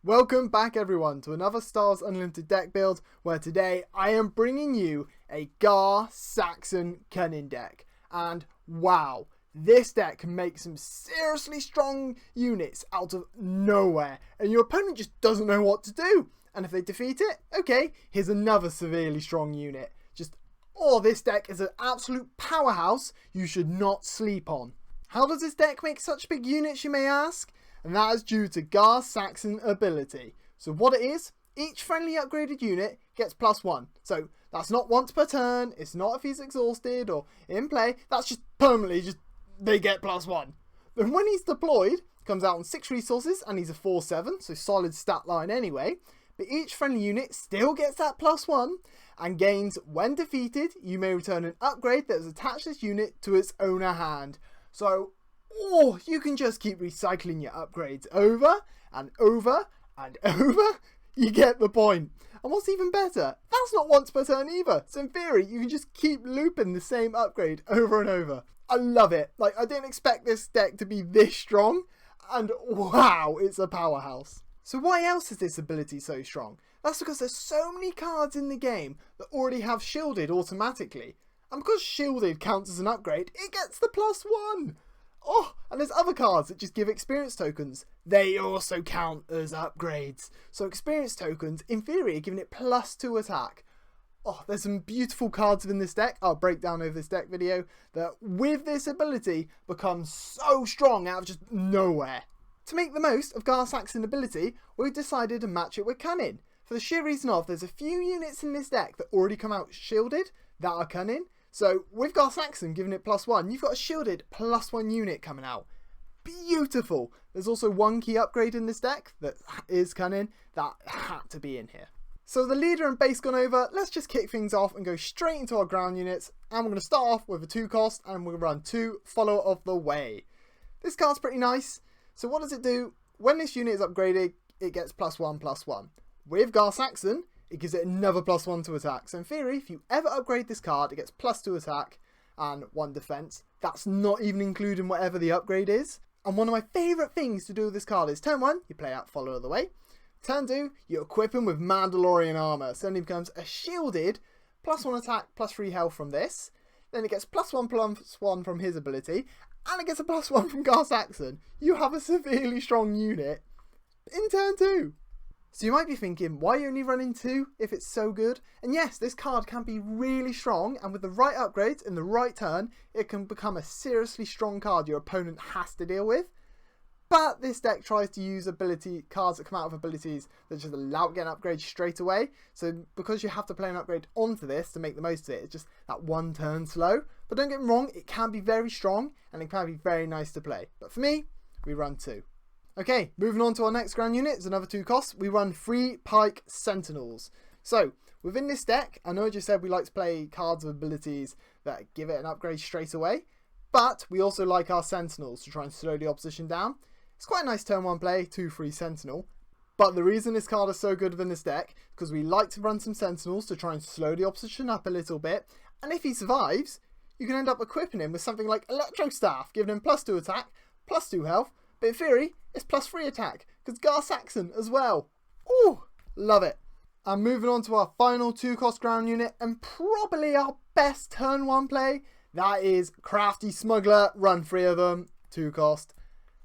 Welcome back everyone to another StarWars Unlimited deck build, where today I am bringing you a Gar Saxon deck. And wow, this deck can make some seriously strong units out of nowhere, and your opponent just doesn't know what to do. And if they defeat it, okay, here's another severely strong unit. This deck is an absolute powerhouse you should not sleep on. How does this deck make such big units, you may ask? And that is due to Gar Saxon ability. So what it is, each friendly upgraded unit gets +1. So that's not once per turn, it's not if he's exhausted or in play, that's just permanently, they get +1. Then when he's deployed, comes out on 6 resources and he's a 4/7, so solid stat line anyway. But each friendly unit still gets that +1 and gains, when defeated, you may return an upgrade that has attached this unit to its owner hand. So you can just keep recycling your upgrades over and over and over. You get the point. And what's even better, that's not once per turn either. So in theory, you can just keep looping the same upgrade over and over. I love it. I didn't expect this deck to be this strong. And wow, it's a powerhouse. So why else is this ability so strong? That's because there's so many cards in the game that already have shielded automatically. And because shielded counts as an upgrade, it gets the +1. And there's other cards that just give experience tokens. They also count as upgrades. So experience tokens, in theory, are giving it +2 attack. There's some beautiful cards in this deck. I'll break down over this deck video that with this ability becomes so strong out of just nowhere. To make the most of Gar Saxon ability, we've decided to match it with Cunning. For the sheer reason of, there's a few units in this deck that already come out shielded that are Cunning. So with Gar Saxon giving it +1, you've got a shielded +1 unit coming out. Beautiful. There's also one key upgrade in this deck that is Cunning that had to be in here. So the leader and base gone over, let's just kick things off and go straight into our ground units. And we're going to start off with a 2 cost and we're going to run 2 Follower of the Way. This card's pretty nice. So what does it do? When this unit is upgraded, it gets +1/+1. With Gar Saxon, it gives it another +1 to attack. So in theory, if you ever upgrade this card, it gets +2 attack and 1 defense. That's not even including whatever the upgrade is. And one of my favourite things to do with this card is turn 1, you play out Follower of the Way. Turn 2, you equip him with Mandalorian armor. So then he becomes a shielded, +1 attack, +3 health from this. Then it gets +1/+1 from his ability. And it gets a +1 from Gar Saxon. You have a severely strong unit in turn 2. So you might be thinking, why are you only running 2 if it's so good? And yes, this card can be really strong, and with the right upgrades in the right turn, it can become a seriously strong card your opponent has to deal with. But this deck tries to use cards that come out of abilities that just allow it to get an upgrade straight away. So because you have to play an upgrade onto this to make the most of it, it's just that 1 turn slow. But don't get me wrong, it can be very strong and it can be very nice to play. But for me, we run 2. Okay, moving on to our next ground unit, it's another 2 costs. We run 3 Pike Sentinels. So within this deck, I know I just said we like to play cards with abilities that give it an upgrade straight away. But we also like our Sentinels to try and slow the opposition down. It's quite a nice turn 1 play, 2/3 Sentinel. But the reason this card is so good within this deck is because we like to run some Sentinels to try and slow the opposition up a little bit. And if he survives, you can end up equipping him with something like Electro Staff, giving him +2 attack, +2 health. But in theory, it's +3 attack, because Gar Saxon as well. Love it. And moving on to our final 2 cost ground unit, and probably our best turn 1 play, that is Crafty Smuggler, run 3 of them, 2 cost.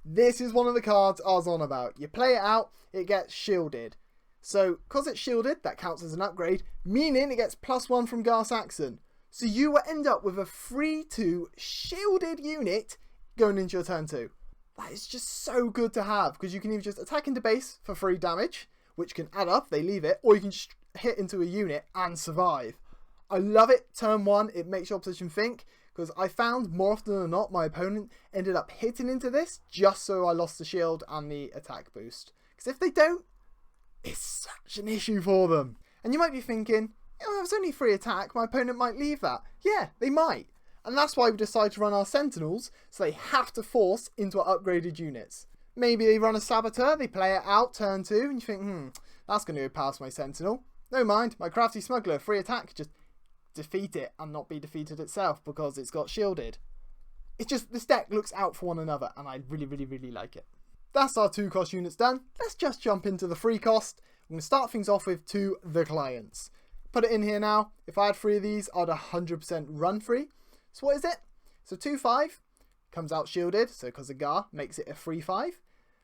This is one of the cards I was on about. You play it out, it gets shielded. So, because it's shielded, that counts as an upgrade, meaning it gets +1 from Gar Saxon. So you will end up with a 3/2 shielded unit going into your turn 2. That is just so good to have, because you can either just attack into base for 3 damage, which can add up, they leave it, or you can just hit into a unit and survive. I love it. Turn 1, it makes your opposition think, because I found more often than not my opponent ended up hitting into this just so I lost the shield and the attack boost. Because if they don't, it's such an issue for them. And you might be thinking, if it's only 3 attack, my opponent might leave that. Yeah, they might. And that's why we decided to run our Sentinels, so they have to force into our upgraded units. Maybe they run a Saboteur, they play it out turn 2, and you think, that's going to go past my Sentinel. No mind, my Crafty Smuggler, 3 attack, just defeat it and not be defeated itself because it's got shielded. It's just, this deck looks out for one another, and I really, really, really like it. That's our 2 cost units done. Let's just jump into the 3 cost. I'm going to start things off with To the Clients. Put it in here now. If I had 3 of these, I'd 100% run 3. So what is it? So 2/5 comes out shielded, so because of Gar, makes it a 3/5,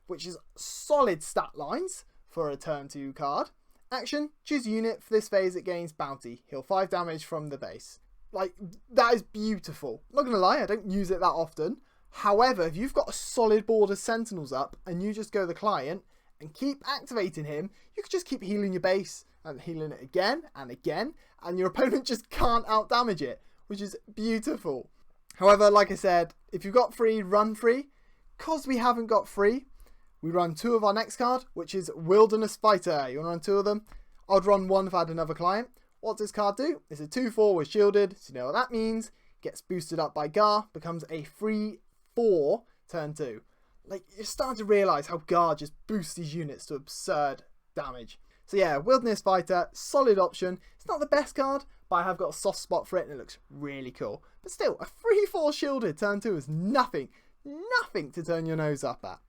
which is solid stat lines for a turn 2 card. Action, choose a unit. For this phase, it gains Bounty. Heal 5 damage from the base. Like, that is beautiful. Not going to lie, I don't use it that often. However, if you've got a solid board of Sentinels up and you just go the client and keep activating him, you could just keep healing your base and healing it again, and your opponent just can't outdamage it, which is beautiful. However, like I said, if you've got 3, run 3. Because we haven't got 3, we run 2 of our next card, which is Wilderness Fighter. You want to run 2 of them? I'd run 1 if I had another client. What does this card do? It's a 2/4 with shielded, so you know what that means. Gets boosted up by Gar, becomes a 3/4 turn 2. Like, you're starting to realise how Gar just boosts these units to absurd damage. So yeah, Wilderness Fighter, solid option. It's not the best card, but I have got a soft spot for it and it looks really cool. But still, a 3/4 shielded turn 2 is nothing to turn your nose up at.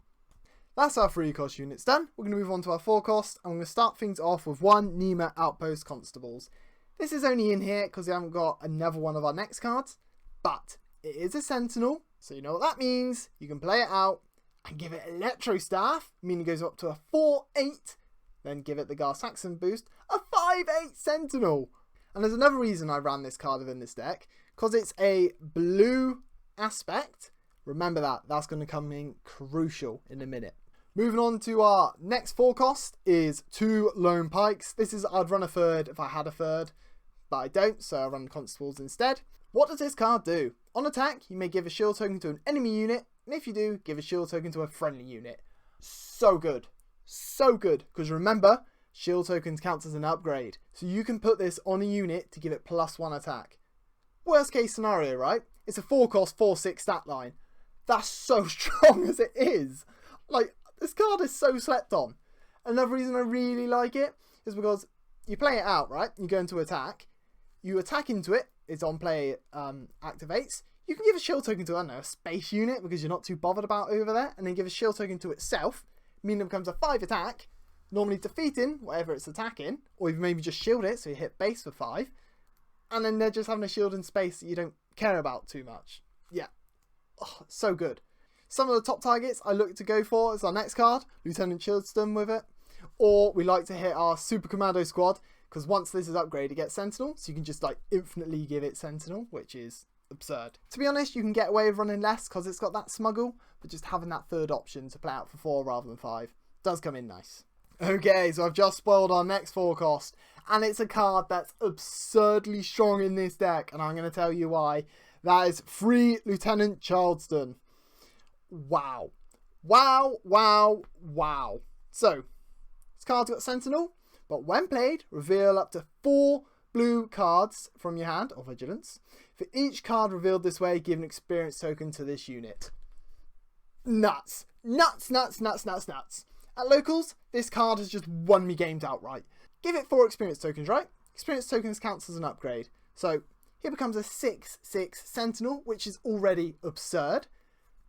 That's our 3 cost units done. We're going to move on to our 4 cost, and we're going to start things off with 1 Nema Outpost Constables. This is only in here because we haven't got another one of our next cards, but it is a Sentinel, so you know what that means. You can play it out and give it Electro Staff, meaning it goes up to a 4/8, then give it the Gar Saxon boost, a 5/8 Sentinel. And there's another reason I ran this card within this deck, because it's a blue aspect. Remember that's going to come in crucial in a minute. Moving on to our next 4 cost is 2 Lone Pikes. This is, I'd run a 3rd if I had a 3rd, but I don't, so I run Constables instead. What does this card do? On attack, you may give a shield token to an enemy unit, and if you do, give a shield token to a friendly unit. So good. So good, because remember, shield tokens counts as an upgrade, so you can put this on a unit to give it +1 attack. Worst case scenario, right? It's a 4 cost, 4/6 stat line. That's so strong as it is. Like, this card is so slept on. Another reason I really like it is because you play it out, right? You go into attack. You attack into it. It's on play, activates. You can give a shield token to, I don't know, a space unit because you're not too bothered about over there. And then give a shield token to itself, meaning it becomes a 5 attack. Normally defeating whatever it's attacking. Or you maybe just shield it so you hit base for 5. And then they're just having a shield in space that you don't care about too much. Yeah. Oh, so good. Some of the top targets I look to go for is our next card, Lieutenant Childston with it. Or we like to hit our Super Commando Squad, because once this is upgraded, it gets Sentinel. So you can just like infinitely give it Sentinel, which is absurd. To be honest, you can get away with running less because it's got that smuggle, but just having that 3rd option to play out for 4 rather than 5 does come in nice. Okay, so I've just spoiled our next 4 cost, and it's a card that's absurdly strong in this deck, and I'm going to tell you why. That is 3 Lieutenant Charleston. Wow. Wow, wow, wow. So, this card's got Sentinel, but when played, reveal up to 4 blue cards from your hand, or Vigilance. For each card revealed this way, give an experience token to this unit. Nuts. Nuts, nuts, nuts, nuts, nuts. At locals, this card has just won me games outright. Give it 4 experience tokens, right? Experience tokens counts as an upgrade. So, he becomes a 6/6 Sentinel, which is already absurd.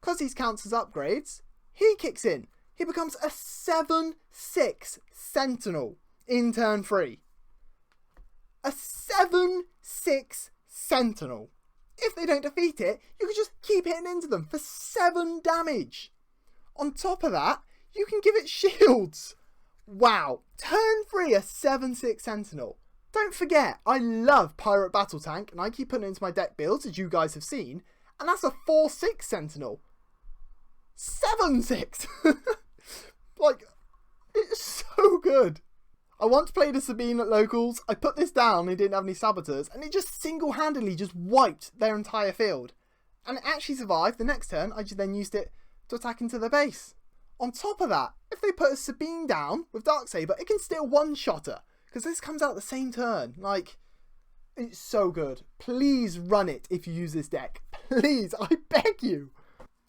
Because these counts as upgrades, he kicks in. He becomes a 7/6 Sentinel in turn 3. A 7/6 Sentinel. If they don't defeat it, you can just keep hitting into them for 7 damage. On top of that, you can give it shields. Wow. Turn 3, a 7/6 Sentinel. Don't forget, I love Pirate Battle Tank, and I keep putting it into my deck builds, as you guys have seen, and that's a 4/6 Sentinel. 7/6! Like, it's so good. I once played a Sabine at locals. I put this down, it didn't have any saboteurs, and it just single-handedly just wiped their entire field. And it actually survived. The next turn, I just then used it to attack into the base. On top of that, if they put a Sabine down with Darksaber, it can still one-shot her. Because this comes out the same turn. Like, it's so good. Please run it if you use this deck. Please, I beg you.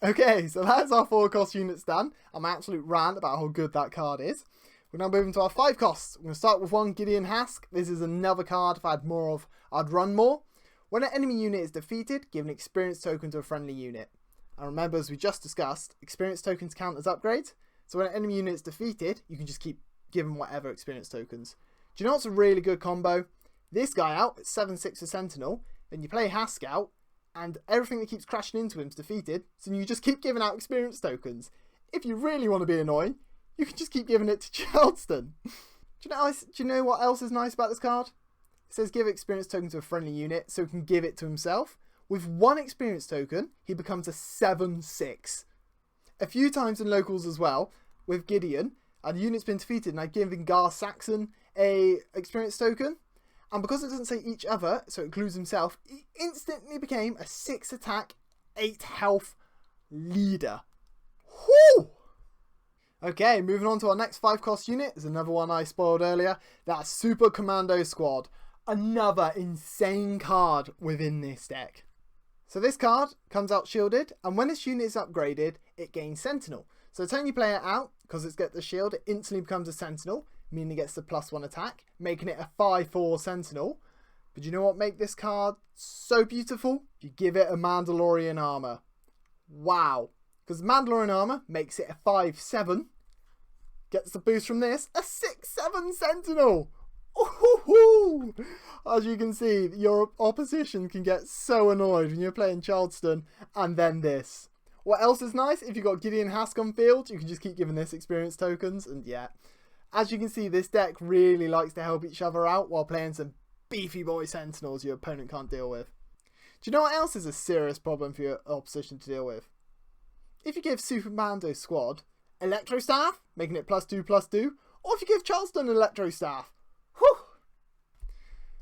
Okay, so that's our 4 cost units done. I'm an absolute rant about how good that card is. We're now moving to our 5 costs. We're going to start with 1 Gideon Hask. This is another card if I had more of, I'd run more. When an enemy unit is defeated, give an experience token to a friendly unit. And remember, as we just discussed, experience tokens count as upgrades. So when an enemy unit is defeated, you can just keep giving whatever experience tokens. Do you know what's a really good combo? This guy out at 7/6 for Sentinel, then you play Scout, and everything that keeps crashing into him is defeated, so you just keep giving out experience tokens. If you really want to be annoying, you can just keep giving it to Charleston. Do you know what else is nice about this card? It says give experience token to a friendly unit, so he can give it to himself. With one experience token, he becomes a 7/6. A few times in locals as well, with Gideon, and the unit's been defeated, and I've given Gar Saxon a experience token. And because it doesn't say each other, so it includes himself, he instantly became a 6 attack, 8 health leader. Whoo! Okay, moving on to our next 5-cost unit is another one I spoiled earlier. That's Super Commando Squad. Another insane card within this deck. So this card comes out shielded, and when this unit is upgraded, it gains Sentinel. So the time you play it out, because it's got the shield, it instantly becomes a Sentinel, meaning it gets the +1 attack, making it a 5/4 Sentinel. But you know what makes this card so beautiful? You give it a Mandalorian armor. Wow. Because Mandalorian armor makes it a 5/7. Gets the boost from this, a 6/7 Sentinel. Ooh-hoo-hoo. As you can see, your opposition can get so annoyed when you're playing Charleston, and then this. What else is nice? If you've got Gideon Hask on field, you can just keep giving this experience tokens, and yeah. As you can see, this deck really likes to help each other out while playing some beefy boy Sentinels your opponent can't deal with. Do you know what else is a serious problem for your opposition to deal with? If you give Super Commando Squad Electro Staff, making it +2/+2, or if you give Charleston Electro Staff. Whew!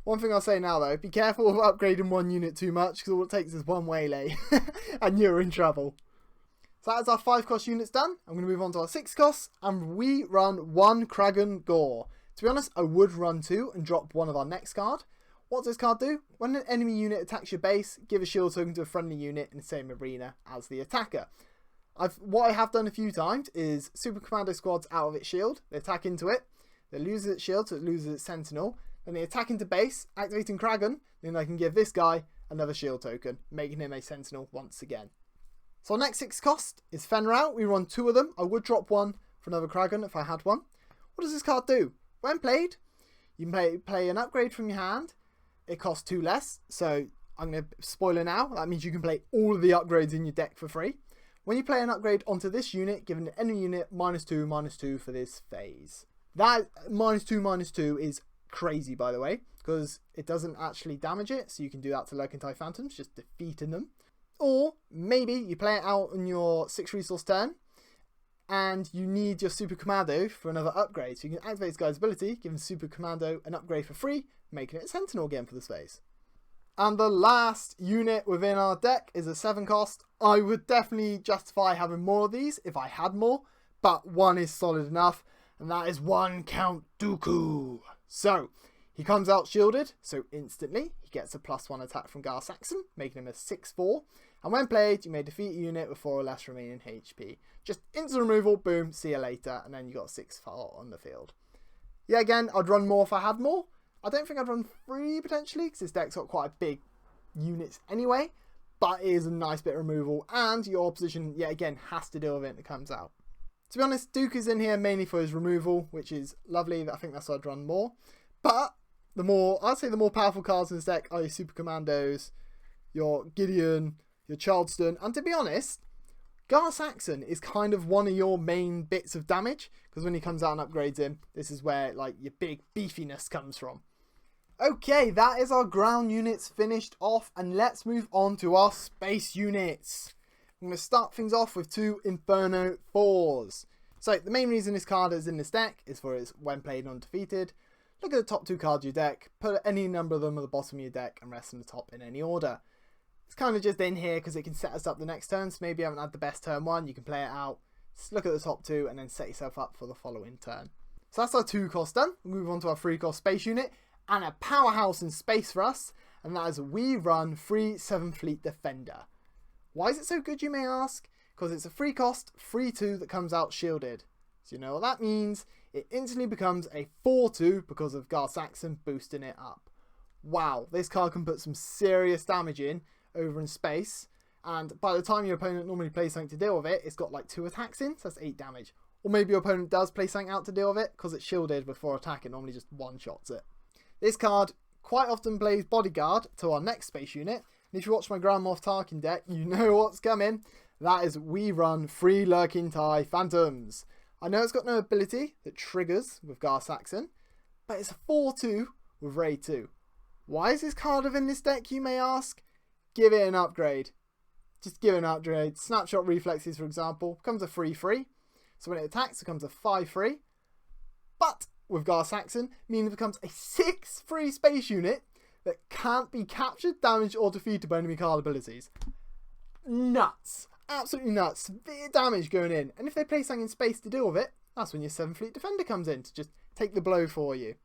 One thing I'll say now though, be careful of upgrading one unit too much, because all it takes is one waylay, and you're in trouble. So that is our 5-cost units done. I'm going to move on to our 6 costs, and we run 1 Kragan Gore. To be honest, I would run 2 and drop one of our next card. What does this card do? When an enemy unit attacks your base, give a shield token to a friendly unit in the same arena as the attacker. What I have done a few times is Super Commando Squad's out of its shield, they attack into it, they lose its shield, so it loses its Sentinel, then they attack into base, activating Kragan, then I can give this guy another shield token, making him a Sentinel once again. So our next 6 cost is Fenrir out. We run 2 of them. I would drop one for another Kragan if I had one. What does this card do? When played, you can play an upgrade from your hand. It costs 2 less, so I'm going to spoil it now. That means you can play all of the upgrades in your deck for free. When you play an upgrade onto this unit, give an enemy unit -2/-2 for this phase. That -2/-2 is crazy, by the way, because it doesn't actually damage it, so you can do that to Lurkentide Phantoms, just defeating them. Or maybe you play it out on your 6 resource turn, and you need your Super Commando for another upgrade. So you can activate this guy's ability, giving Super Commando an upgrade for free, making it a Sentinel again for the space. And the last unit within our deck is a 7 cost. I would definitely justify having more of these if I had more, but 1 is solid enough, and that is 1 Count Dooku. So, he comes out shielded, so instantly he gets a +1 attack from Gar Saxon, making him a 6/4. And when played, you may defeat a unit with 4 or less remaining HP. Just instant removal, boom, see you later, and then you got 6/4 on the field. Yeah, again, I'd run more if I had more. I don't think I'd run 3 potentially, because this deck's got quite big units anyway, but it is a nice bit of removal, and your opposition, yet again, has to deal with it when it comes out. To be honest, Duke is in here mainly for his removal, which is lovely. I think that's why I'd run more. But I'd say the more powerful cards in this deck are your Super Commandos, your Gideon, your Charleston, and to be honest, Gar Saxon is kind of one of your main bits of damage, because when he comes out and upgrades him, this is where like your big beefiness comes from. Okay, that is our ground units finished off, and let's move on to our space units. I'm going to start things off with 2 Inferno 4s. So the main reason this card is in this deck is for its when played undefeated. Look at the top 2 cards of your deck, put any number of them at the bottom of your deck and rest them the top in any order. It's kind of just in here because it can set us up the next turn, so maybe you haven't had the best turn 1, you can play it out, just look at the top 2 and then set yourself up for the following turn. So that's our 2 cost done. We'll move on to our 3 cost space unit, and a powerhouse in space for us, and that is we run 3 7 Fleet Defender. Why is it so good, you may ask? Because it's a 3 cost, 3/2 that comes out shielded. So you know what that means? It instantly becomes a 4/2 because of Gar Saxon boosting it up. Wow, this card can put some serious damage in over in space, and by the time your opponent normally plays something to deal with it, it's got like 2 attacks in, so that's 8 damage. Or maybe your opponent does play something out to deal with it, because it's shielded before attacking, normally just one-shots it. This card quite often plays Bodyguard to our next space unit, and if you watch my Grand Moff Tarkin deck, you know what's coming. That is, we run 3 Lurking TIE Phantoms. I know it's got no ability that triggers with Gar Saxon, but it's a 4-2 with Ray 2. Why is this card within this deck, you may ask? Give it an upgrade. Just give it an upgrade. Snapshot Reflexes, for example, becomes a 3-3. So when it attacks, it becomes a 5-3. But with Gar Saxon, meaning it becomes a 6-3 space unit that can't be captured, damaged, or defeated by enemy card abilities. Nuts. Absolutely nuts. Severe damage going in. And if they play something in space to deal with it, that's when your 7th Fleet Defender comes in to just take the blow for you.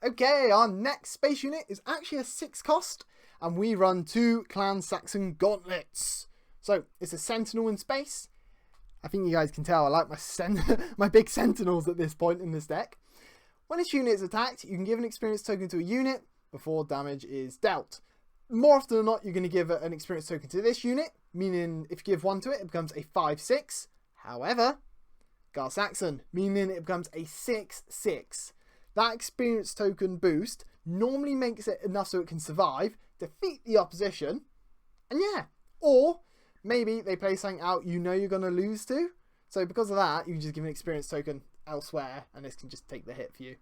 Okay, our next space unit is actually a 6 cost, and we run 2 Clan Saxon Gauntlets. So it's a Sentinel in space. I think you guys can tell I like my big Sentinels at this point in this deck. When this unit is attacked, you can give an experience token to a unit before damage is dealt. More often than not, you're going to give an experience token to this unit, meaning if you give 1 to it, it becomes a 5-6. However, Gar Saxon, meaning it becomes a 6-6. That experience token boost normally makes it enough so it can survive, defeat the opposition, and yeah. Or maybe they play something out you know you're going to lose to. So because of that, you can just give an experience token elsewhere, and this can just take the hit for you.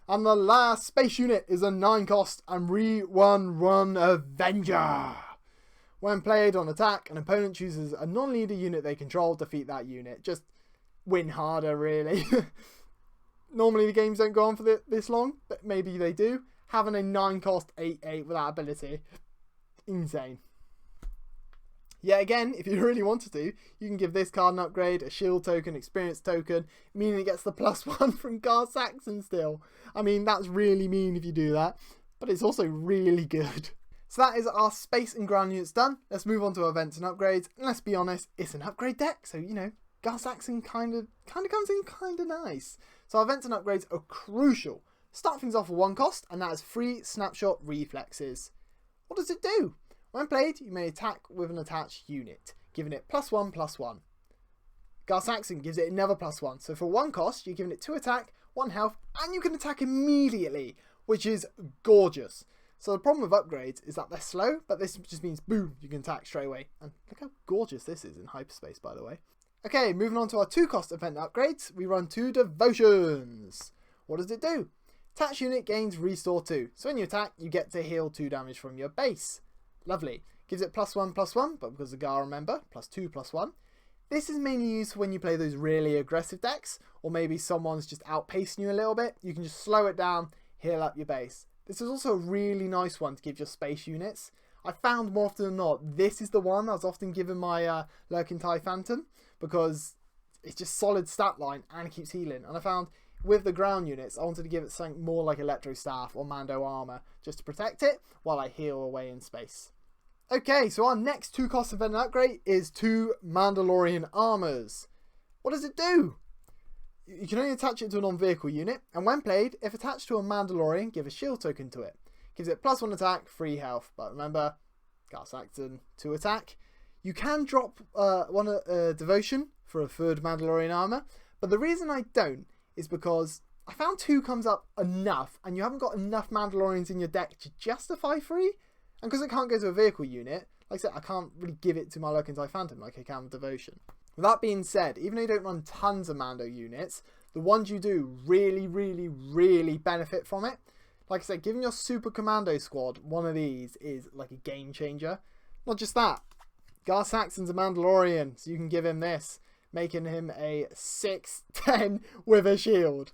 And the last space unit is a 9 cost and run Avenger. When played on attack, an opponent chooses a non-leader unit they control, defeat that unit. Just win harder, really. Normally the games don't go on for this long, but maybe they do. Having a 9 cost 8-8 with that ability, insane. Yet again, if you really wanted to, you can give this card an upgrade, a shield token, experience token, meaning it gets the +1 from Gar Saxon still. I mean, that's really mean if you do that, but it's also really good. So that is our space and ground units done. Let's move on to events and upgrades. And let's be honest, it's an upgrade deck, so you know, Gar Saxon kind of comes in kind of nice. So our events and upgrades are crucial. Start things off with 1 cost, and that is 3 Snapshot Reflexes. What does it do? When played, you may attack with an attached unit, giving it +1/+1. Gar Saxon gives it another +1, so for 1 cost, you're giving it 2 attack, 1 health, and you can attack immediately, which is gorgeous. So the problem with upgrades is that they're slow, but this just means boom, you can attack straight away. And look how gorgeous this is in hyperspace, by the way. Okay, moving on to our 2 cost event upgrades, we run 2 Devotions. What does it do? Attached unit gains Restore 2, so when you attack, you get to heal 2 damage from your base. Lovely. Gives it +1/+1, but because of Gar, remember, +2/+1. This is mainly used for when you play those really aggressive decks, or maybe someone's just outpacing you a little bit. You can just slow it down, heal up your base. This is also a really nice one to give your space units. I found more often than not, this is the one I was often given my Lurking TIE Phantom, because it's just solid stat line and it keeps healing. And I found with the ground units, I wanted to give it something more like Electro Staff or Mando Armor, just to protect it while I heal away in space. Okay, so our next 2 cost event upgrade is 2 Mandalorian Armors. What does it do? You can only attach it to a non-vehicle unit, and when played, if attached to a Mandalorian, give a shield token to it. Gives it +1 attack, 3 health, but remember, Gar Saxon 2 attack. You can drop one Devotion for a 3rd Mandalorian Armor, but the reason I don't is because I found 2 comes up enough, and you haven't got enough Mandalorians in your deck to justify 3. And because it can't go to a vehicle unit, like I said, I can't really give it to my Lurking TIE Phantom like I can with Devotion. With that being said, even though you don't run tons of Mando units, the ones you do really benefit from it. Like I said, giving your Super Commando squad one of these is like a game changer. Not just that, Gar Saxon's a Mandalorian, so you can give him this, making him a 6/10 with a shield.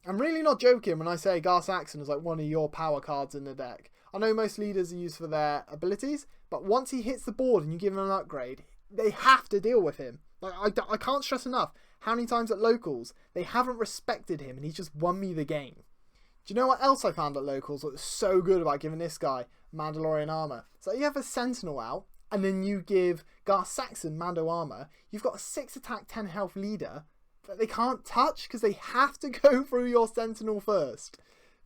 I'm really not joking when I say Gar Saxon is like one of your power cards in the deck. I know most leaders are used for their abilities, but once he hits the board and you give him an upgrade, they have to deal with him. Like I can't stress enough how many times at locals they haven't respected him and he's just won me the game. Do you know what else I found at locals that was so good about giving this guy Mandalorian armor? So you have a Sentinel out and then you give Gar Saxon Mando armor, you've got a 6 attack 10 health leader that they can't touch because they have to go through your Sentinel first.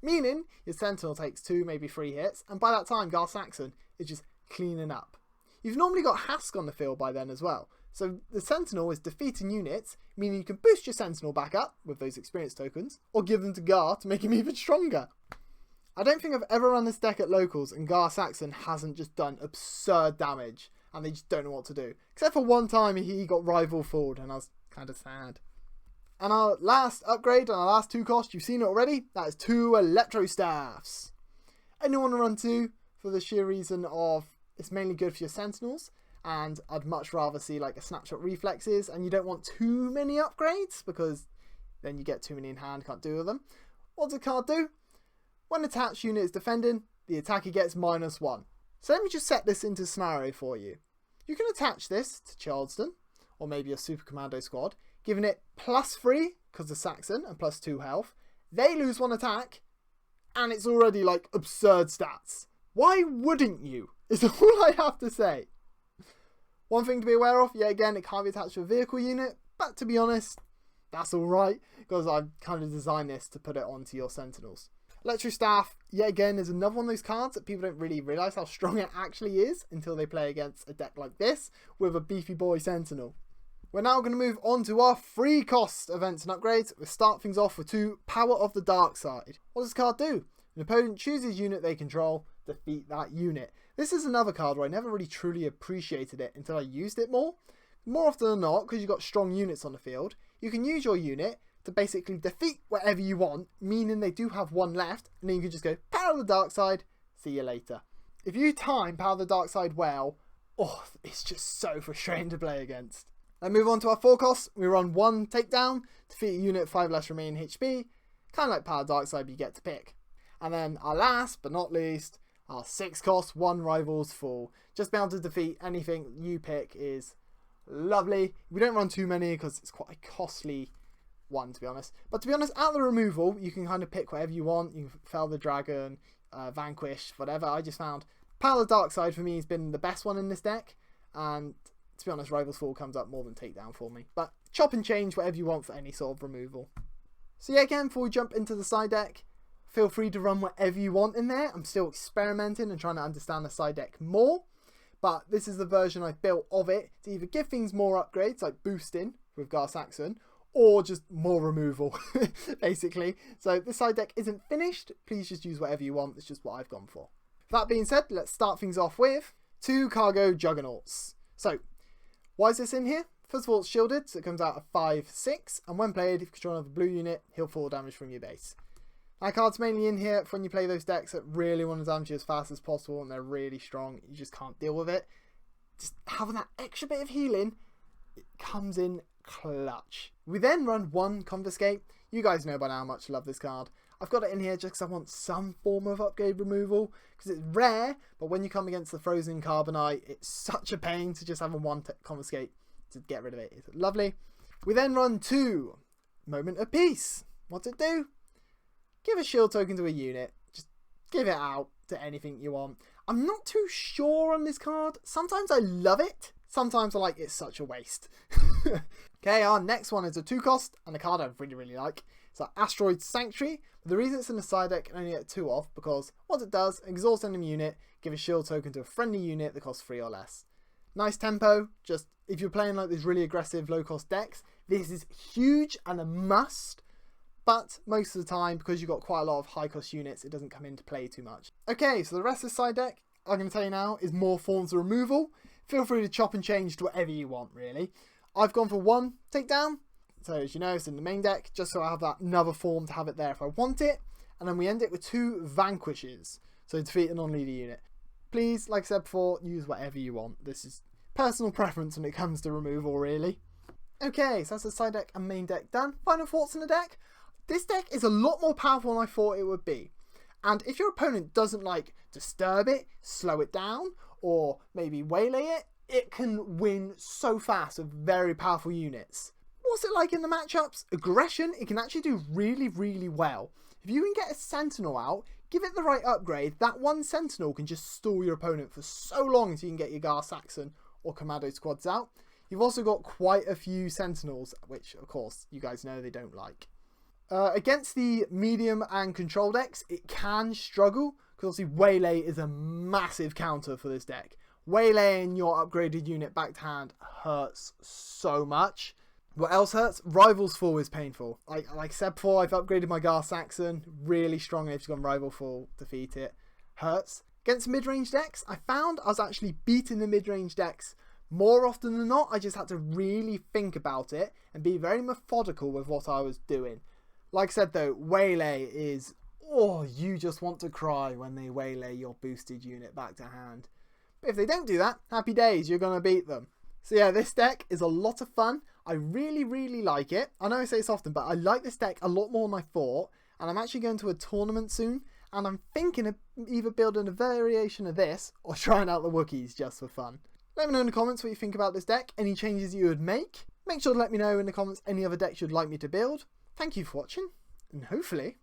Meaning your Sentinel takes 2, maybe 3 hits, and by that time Gar Saxon is just cleaning up. You've normally got Hask on the field by then as well, So the Sentinel is defeating units, meaning you can boost your Sentinel back up with those experience tokens, or give them to Gar to make him even stronger. I don't think I've ever run this deck at locals and Gar Saxon hasn't just done absurd damage and they just don't know what to do. Except for one time he got rival fooled and I was kind of sad. And our last upgrade and our last 2 cost, you've seen it already, that is 2 Electro Staffs. I don't want to run 2 for the sheer reason of it's mainly good for your Sentinels, and I'd much rather see like a Snapshot Reflexes, and you don't want too many upgrades because then you get too many in hand, can't do with them. What does the card do? When attached unit is defending, the attacker gets -1. So let me just set this into scenario for you. You can attach this to Charleston, or maybe a Super Commando squad, giving it +3 because of Saxon and +2 health. They lose 1 attack, and it's already like absurd stats. Why wouldn't you? Is all I have to say. One thing to be aware of, yet again, it can't be attached to a vehicle unit, but to be honest, that's alright, because I've kind of designed this to put it onto your Sentinels. Electro Staff, yet again, is another one of those cards that people don't really realise how strong it actually is until they play against a deck like this with a beefy boy Sentinel. We're now going to move on to our free cost events and upgrades. We'll start things off with 2 Power of the Dark Side. What does this card do? An opponent chooses a unit they control, defeat that unit. This is another card where I never really truly appreciated it until I used it more. More often than not, because you've got strong units on the field, you can use your unit to basically defeat whatever you want, meaning they do have 1 left, and then you can just go Power of the Dark Side, see you later. If you time Power of the Dark Side well, oh, it's just so frustrating to play against. Then move on to our 4 costs. We run 1 Takedown, defeat a unit 5 less remaining HP, kind of like Power of the Dark Side, but you get to pick. And then our last but not least, our 6 costs, 1 Rivals Fall. Just being able to defeat anything you pick is lovely. We don't run too many because it's quite a costly one, to be honest. But to be honest, out of the removal, you can kind of pick whatever you want. You can Fell the Dragon, Vanquish, whatever. I just found Power of the Dark Side for me has been the best one in this deck. And to be honest, Rivals Fall comes up more than Takedown for me. But chop and change whatever you want for any sort of removal. So yeah, again, before we jump into the side deck, feel free to run whatever you want in there. I'm still experimenting and trying to understand the side deck more. But this is the version I've built of it to either give things more upgrades, like boosting with Gar Saxon, or just more removal, basically. So this side deck isn't finished. Please just use whatever you want. It's just what I've gone for. That being said, let's start things off with 2 Cargo Juggernauts. So, why is this in here? First of all, it's shielded, so it comes out at 5/6, and when played, if you control another blue unit, he'll 4 damage from your base. That card's mainly in here for when you play those decks that really want to damage you as fast as possible and they're really strong. You just can't deal with it. Just having that extra bit of healing, it comes in clutch. We then run 1 Confiscate. You guys know by now how much I love this card. I've got it in here just because I want some form of upgrade removal because it's rare, but when you come against the Frozen Carbonite, it's such a pain to just have a 1 Confiscate to get rid of it. It's lovely. We then run 2 Moment of Peace. What's it do? Give a shield token to a unit. Just give it out to anything you want. I'm not too sure on this card. Sometimes I love it. Sometimes I like it's such a waste. Okay, our next one is a 2 cost and a card I really, really like. It's our Asteroid Sanctuary. The reason it's in the side deck and only get 2 off because what it does, exhaust enemy unit, give a shield token to a friendly unit that costs 3 or less. Nice tempo. Just if you're playing like these really aggressive low cost decks, this is huge and a must. But most of the time, because you've got quite a lot of high cost units, it doesn't come into play too much. Okay, so the rest of the side deck, I'm going to tell you now, is more forms of removal. Feel free to chop and change to whatever you want, really. I've gone for 1 Takedown. So as you know, it's in the main deck, just so I have that another form to have it there if I want it. And then we end it with 2 Vanquishes. So defeat a non-leader unit. Please, like I said before, use whatever you want. This is personal preference when it comes to removal, really. Okay, so that's the side deck and main deck done. Final thoughts on the deck? This deck is a lot more powerful than I thought it would be. And if your opponent doesn't like disturb it, slow it down, or maybe waylay it, it can win so fast with very powerful units. What's it like in the matchups? Aggression, it can actually do really, really well. If you can get a Sentinel out, give it the right upgrade, that 1 Sentinel can just stall your opponent for so long until you can get your Gar Saxon or Commando squads out. You've also got quite a few Sentinels, which of course you guys know they don't like. Against the medium and control decks, it can struggle, because obviously Waylay is a massive counter for this deck. Waylaying your upgraded unit back to hand hurts so much. What else hurts? Rival's Fall is painful. Like I said before, I've upgraded my Gar Saxon really strongly. I've just gone Rival Fall, defeat it. Hurts. Against mid-range decks, I found I was actually beating the mid-range decks more often than not. I just had to really think about it and be very methodical with what I was doing. Like I said though, Waylay is, oh, you just want to cry when they waylay your boosted unit back to hand. But if they don't do that, happy days, you're going to beat them. So yeah, this deck is a lot of fun. I really, really like it. I know I say this often, but I like this deck a lot more than I thought. And I'm actually going to a tournament soon. And I'm thinking of either building a variation of this or trying out the Wookiees just for fun. Let me know in the comments what you think about this deck, any changes you would make. Make sure to let me know in the comments any other decks you'd like me to build. Thank you for watching, and hopefully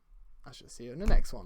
I shall see you in the next one.